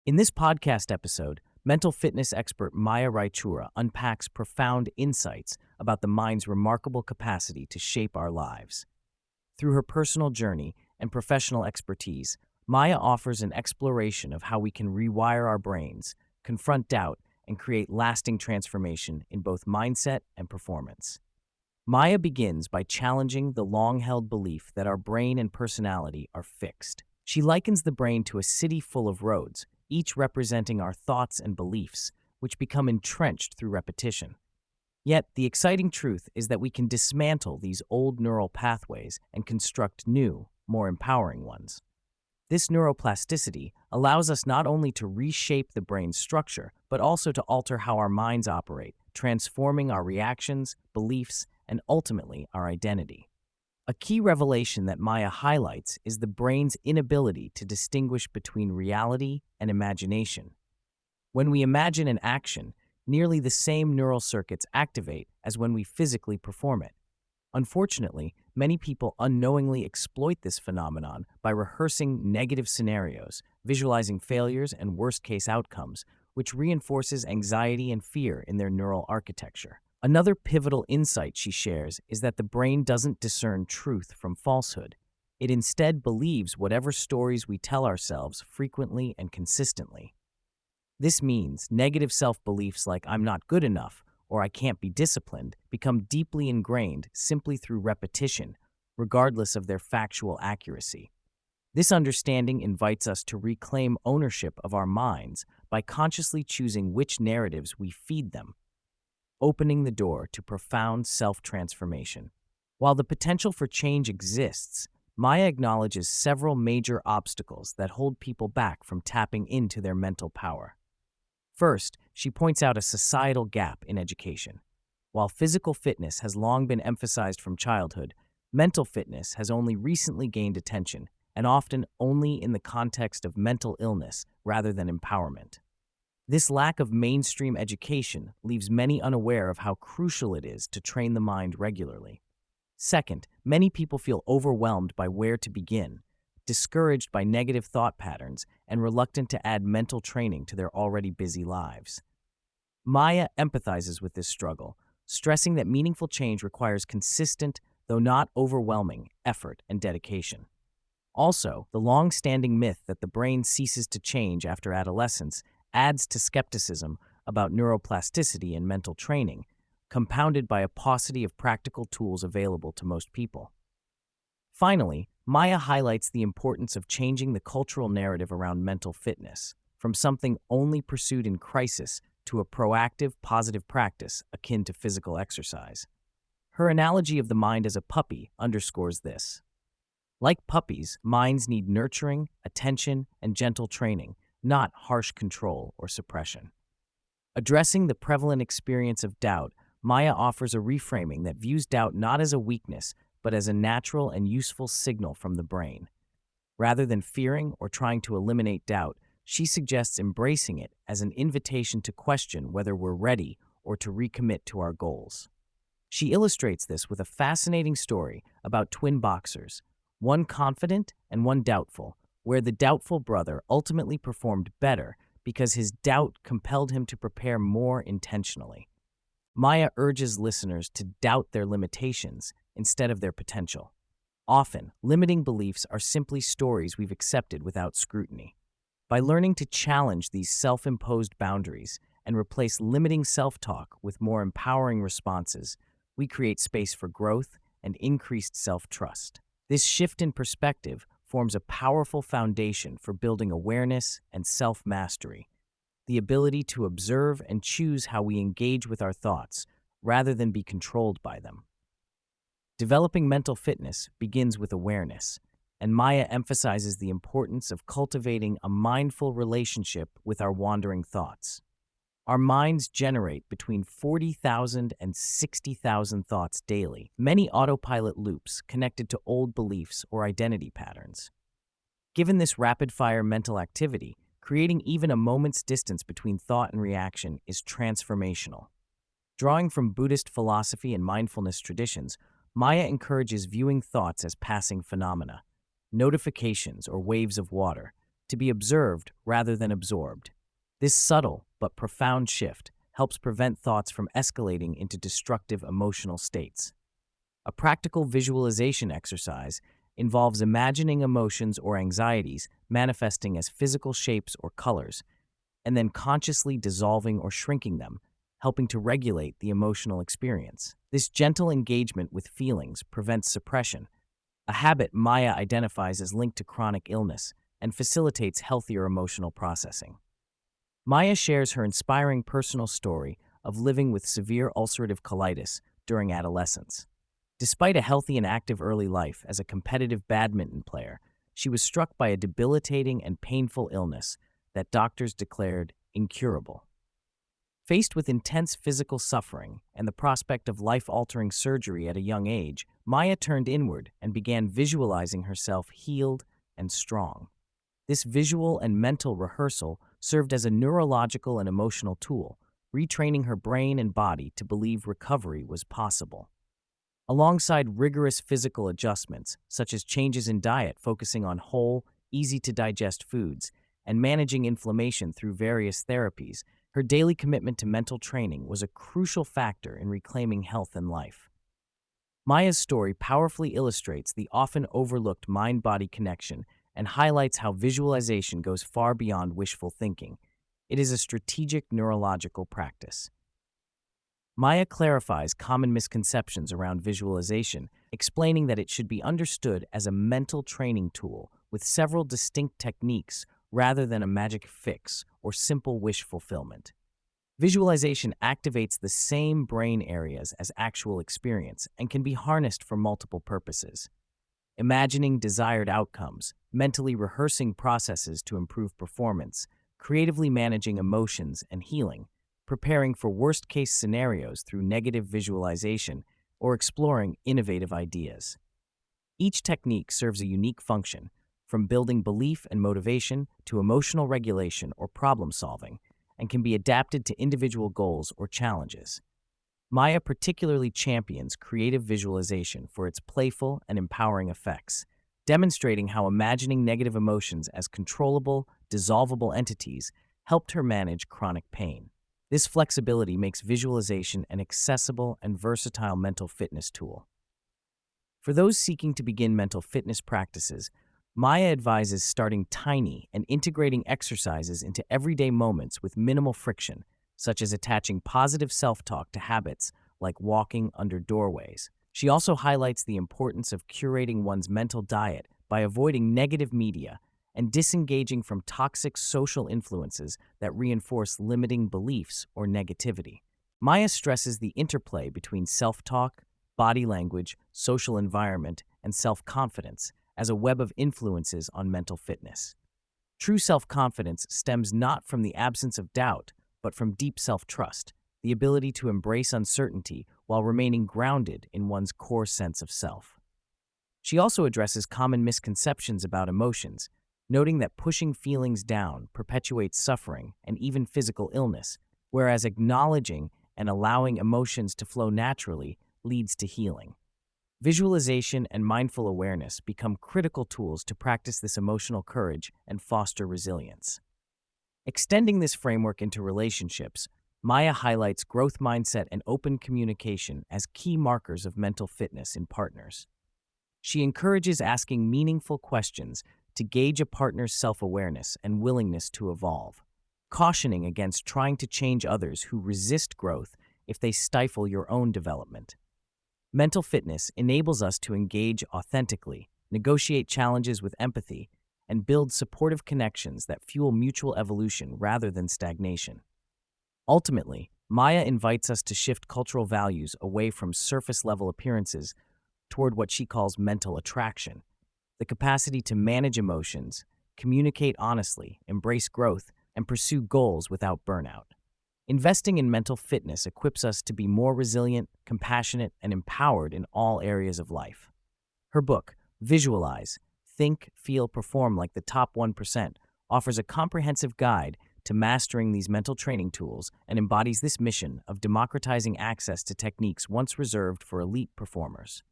In this podcast episode, mental fitness expert Maya Raichoora unpacks profound insights about the mind's remarkable capacity to shape our lives. Through her personal journey and professional expertise, Maya offers an exploration of how we can rewire our brains, confront doubt, and create lasting transformation in both mindset and performance. Maya begins by challenging the long-held belief that our brain and personality are fixed. She likens the brain to a city full of roads, each representing our thoughts and beliefs, which become entrenched through repetition. Yet, the exciting truth is that we can dismantle these old neural pathways and construct new, more empowering ones. This neuroplasticity allows us not only to reshape the brain's structure, but also to alter how our minds operate, transforming our reactions, beliefs, and ultimately our identity. A key revelation that Maya highlights is the brain's inability to distinguish between reality and imagination. When we imagine an action, nearly the same neural circuits activate as when we physically perform it. Unfortunately, many people unknowingly exploit this phenomenon by rehearsing negative scenarios, visualizing failures and worst-case outcomes, which reinforces anxiety and fear in their neural architecture. Another pivotal insight she shares is that the brain doesn't discern truth from falsehood. It instead believes whatever stories we tell ourselves frequently and consistently. This means negative self-beliefs like "I'm not good enough" or "I can't be disciplined" become deeply ingrained simply through repetition, regardless of their factual accuracy. This understanding invites us to reclaim ownership of our minds by consciously choosing which narratives we feed them, opening the door to profound self-transformation. While the potential for change exists, Maya acknowledges several major obstacles that hold people back from tapping into their mental power. First, she points out a societal gap in education. While physical fitness has long been emphasized from childhood, mental fitness has only recently gained attention, and often only in the context of mental illness rather than empowerment. This lack of mainstream education leaves many unaware of how crucial it is to train the mind regularly. Second, many people feel overwhelmed by where to begin, discouraged by negative thought patterns, and reluctant to add mental training to their already busy lives. Maya empathizes with this struggle, stressing that meaningful change requires consistent, though not overwhelming, effort and dedication. Also, the long-standing myth that the brain ceases to change after adolescence adds to skepticism about neuroplasticity and mental training, compounded by a paucity of practical tools available to most people. Finally, Maya highlights the importance of changing the cultural narrative around mental fitness, from something only pursued in crisis to a proactive, positive practice akin to physical exercise. Her analogy of the mind as a puppy underscores this. Like puppies, minds need nurturing, attention, and gentle training, not harsh control or suppression. Addressing the prevalent experience of doubt, Maya offers a reframing that views doubt not as a weakness, but as a natural and useful signal from the brain. Rather than fearing or trying to eliminate doubt, she suggests embracing it as an invitation to question whether we're ready or to recommit to our goals. She illustrates this with a fascinating story about twin boxers, one confident and one doubtful, where the doubtful brother ultimately performed better because his doubt compelled him to prepare more intentionally. Maya urges listeners to doubt their limitations instead of their potential. Often, limiting beliefs are simply stories we've accepted without scrutiny. By learning to challenge these self-imposed boundaries and replace limiting self-talk with more empowering responses, we create space for growth and increased self-trust. This shift in perspective forms a powerful foundation for building awareness and self-mastery, the ability to observe and choose how we engage with our thoughts rather than be controlled by them. Developing mental fitness begins with awareness, and Maya emphasizes the importance of cultivating a mindful relationship with our wandering thoughts. Our minds generate between 40,000 and 60,000 thoughts daily, many autopilot loops connected to old beliefs or identity patterns. Given this rapid-fire mental activity, creating even a moment's distance between thought and reaction is transformational. Drawing from Buddhist philosophy and mindfulness traditions, Maya encourages viewing thoughts as passing phenomena, notifications or waves of water, to be observed rather than absorbed. This subtle but profound shift helps prevent thoughts from escalating into destructive emotional states. A practical visualization exercise involves imagining emotions or anxieties manifesting as physical shapes or colors, and then consciously dissolving or shrinking them, helping to regulate the emotional experience. This gentle engagement with feelings prevents suppression, a habit Maya identifies as linked to chronic illness and facilitates healthier emotional processing. Maya shares her inspiring personal story of living with severe ulcerative colitis during adolescence. Despite a healthy and active early life as a competitive badminton player, she was struck by a debilitating and painful illness that doctors declared incurable. Faced with intense physical suffering and the prospect of life-altering surgery at a young age, Maya turned inward and began visualizing herself healed and strong. This visual and mental rehearsal served as a neurological and emotional tool, retraining her brain and body to believe recovery was possible. Alongside rigorous physical adjustments, such as changes in diet focusing on whole, easy-to-digest foods, and managing inflammation through various therapies, her daily commitment to mental training was a crucial factor in reclaiming health and life. Maya's story powerfully illustrates the often overlooked mind-body connection and highlights how visualization goes far beyond wishful thinking. It is a strategic neurological practice. Maya clarifies common misconceptions around visualization, explaining that it should be understood as a mental training tool with several distinct techniques rather than a magic fix or simple wish fulfillment. Visualization activates the same brain areas as actual experience and can be harnessed for multiple purposes. Imagining desired outcomes, mentally rehearsing processes to improve performance, creatively managing emotions and healing, preparing for worst-case scenarios through negative visualization, or exploring innovative ideas. Each technique serves a unique function, from building belief and motivation to emotional regulation or problem-solving, and can be adapted to individual goals or challenges. Maya particularly champions creative visualization for its playful and empowering effects, demonstrating how imagining negative emotions as controllable, dissolvable entities helped her manage chronic pain. This flexibility makes visualization an accessible and versatile mental fitness tool. For those seeking to begin mental fitness practices, Maya advises starting tiny and integrating exercises into everyday moments with minimal friction, such as attaching positive self-talk to habits like walking under doorways. She also highlights the importance of curating one's mental diet by avoiding negative media and disengaging from toxic social influences that reinforce limiting beliefs or negativity. Maya stresses the interplay between self-talk, body language, social environment, and self-confidence as a web of influences on mental fitness. True self-confidence stems not from the absence of doubt, but from deep self-trust, the ability to embrace uncertainty while remaining grounded in one's core sense of self. She also addresses common misconceptions about emotions, noting that pushing feelings down perpetuates suffering and even physical illness, whereas acknowledging and allowing emotions to flow naturally leads to healing. Visualization and mindful awareness become critical tools to practice this emotional courage and foster resilience. Extending this framework into relationships, Maya highlights growth mindset and open communication as key markers of mental fitness in partners. She encourages asking meaningful questions to gauge a partner's self-awareness and willingness to evolve, cautioning against trying to change others who resist growth if they stifle your own development. Mental fitness enables us to engage authentically, negotiate challenges with empathy, and build supportive connections that fuel mutual evolution rather than stagnation. Ultimately, Maya invites us to shift cultural values away from surface-level appearances toward what she calls mental attraction, the capacity to manage emotions, communicate honestly, embrace growth, and pursue goals without burnout. Investing in mental fitness equips us to be more resilient, compassionate, and empowered in all areas of life. Her book, Visualize, Think, Feel, Perform Like the Top 1%, offers a comprehensive guide to mastering these mental training tools and embodies this mission of democratizing access to techniques once reserved for elite performers.